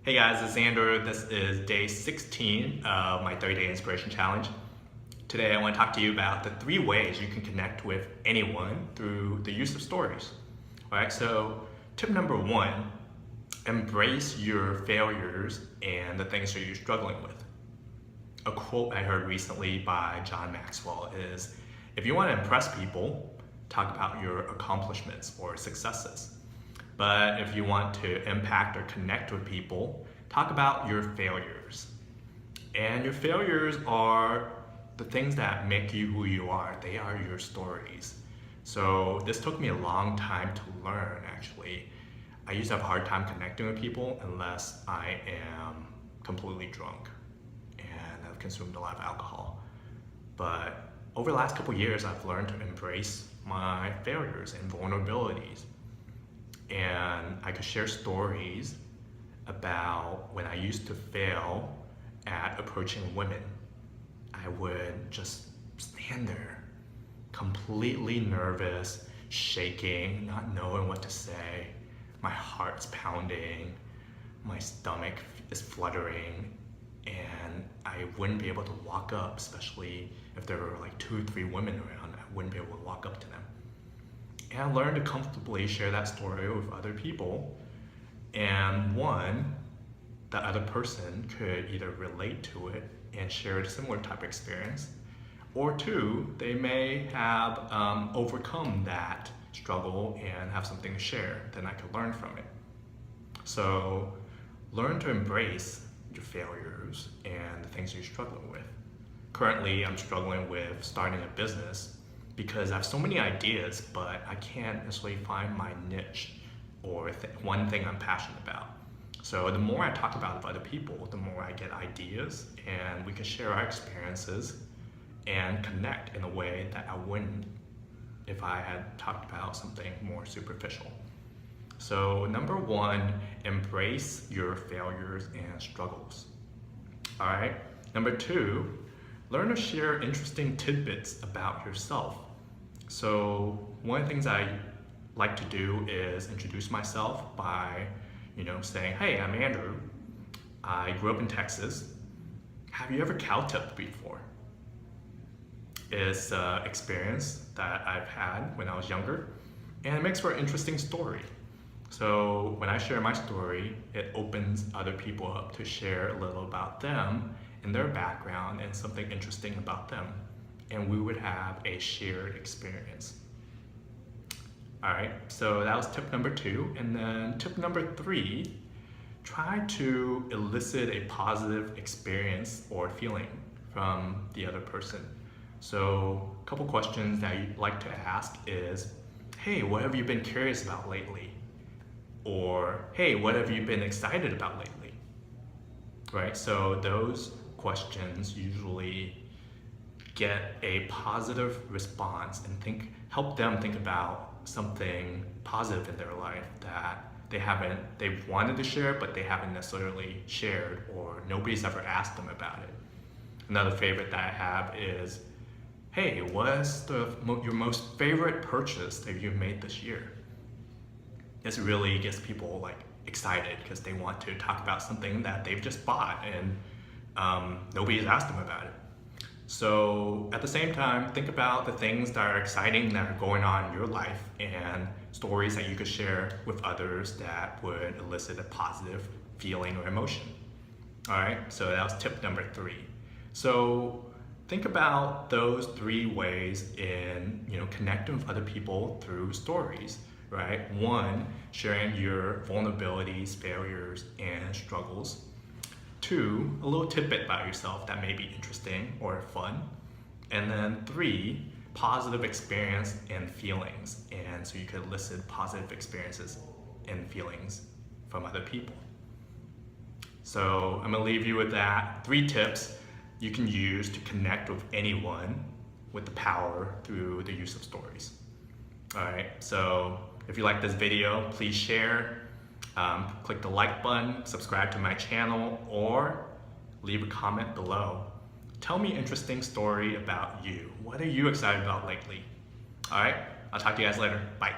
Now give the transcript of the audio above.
Hey guys, it's Xander. This is day 16 of my 30-day inspiration challenge. Today I want to talk to you about the 3 ways you can connect with anyone through the use of stories. All right, so tip number 1, embrace your failures and the things that you're struggling with. A quote I heard recently by Maxwell is, if you want to impress people, talk about your accomplishments or successes. But if you want to impact or connect with people, talk about your failures. And your failures are the things that make you who you are. They are your stories. So this took me a long time to learn, actually. I used to have a hard time connecting with people unless I am completely drunk and I've consumed a lot of alcohol. But over the last couple years, I've learned to embrace my failures and vulnerabilities. And I could share stories about when I used to fail at approaching women. I would just stand there, completely nervous, shaking, not knowing what to say. My heart's pounding, my stomach is fluttering, and I wouldn't be able to walk up, especially if there were like 2 or 3 women around. I wouldn't be able to walk up to them. And I learned to comfortably share that story with other people. And 1, the other person could either relate to it and share a similar type of experience, or 2, they may have overcome that struggle and have something to share, then I could learn from it. So learn to embrace your failures and the things you're struggling with. Currently, I'm struggling with starting a business because I have so many ideas, but I can't necessarily find my niche or one thing I'm passionate about. So the more I talk about it with other people, the more I get ideas, and we can share our experiences and connect in a way that I wouldn't if I had talked about something more superficial. So number 1, embrace your failures and struggles. All right. Number 2, learn to share interesting tidbits about yourself. So one of the things I like to do is introduce myself by, saying, hey, I'm Andrew. I grew up in Texas. Have you ever cow-tipped before? It's an experience that I've had when I was younger, and it makes for an interesting story. So when I share my story, it opens other people up to share a little about them and their background and something interesting about them. And we would have a shared experience. All right, so that was tip number 2. And then tip number 3, try to elicit a positive experience or feeling from the other person. So a couple questions that you'd like to ask is, hey, what have you been curious about lately? Or, hey, what have you been excited about lately? Right, so those questions usually get a positive response and help them think about something positive in their life that they've wanted to share, but they haven't necessarily shared, or nobody's ever asked them about it. Another favorite that I have is, hey, what's your most favorite purchase that you've made this year? This really gets people excited because they want to talk about something that they've just bought and nobody's asked them about it. So at the same time, think about the things that are exciting that are going on in your life and stories that you could share with others that would elicit a positive feeling or emotion. All right, so that was tip number 3. So think about those 3 ways in connecting with other people through stories, right? 1, sharing your vulnerabilities, failures, and struggles. 2, a little tidbit about yourself that may be interesting or fun. And then 3, positive experience and feelings. And so you could elicit positive experiences and feelings from other people. So I'm gonna leave you with that. 3 tips you can use to connect with anyone with the power through the use of stories. All right, so if you like this video, please share. Click the like button, subscribe to my channel, or leave a comment below. Tell me an interesting story about you. What are you excited about lately? All right, I'll talk to you guys later. Bye.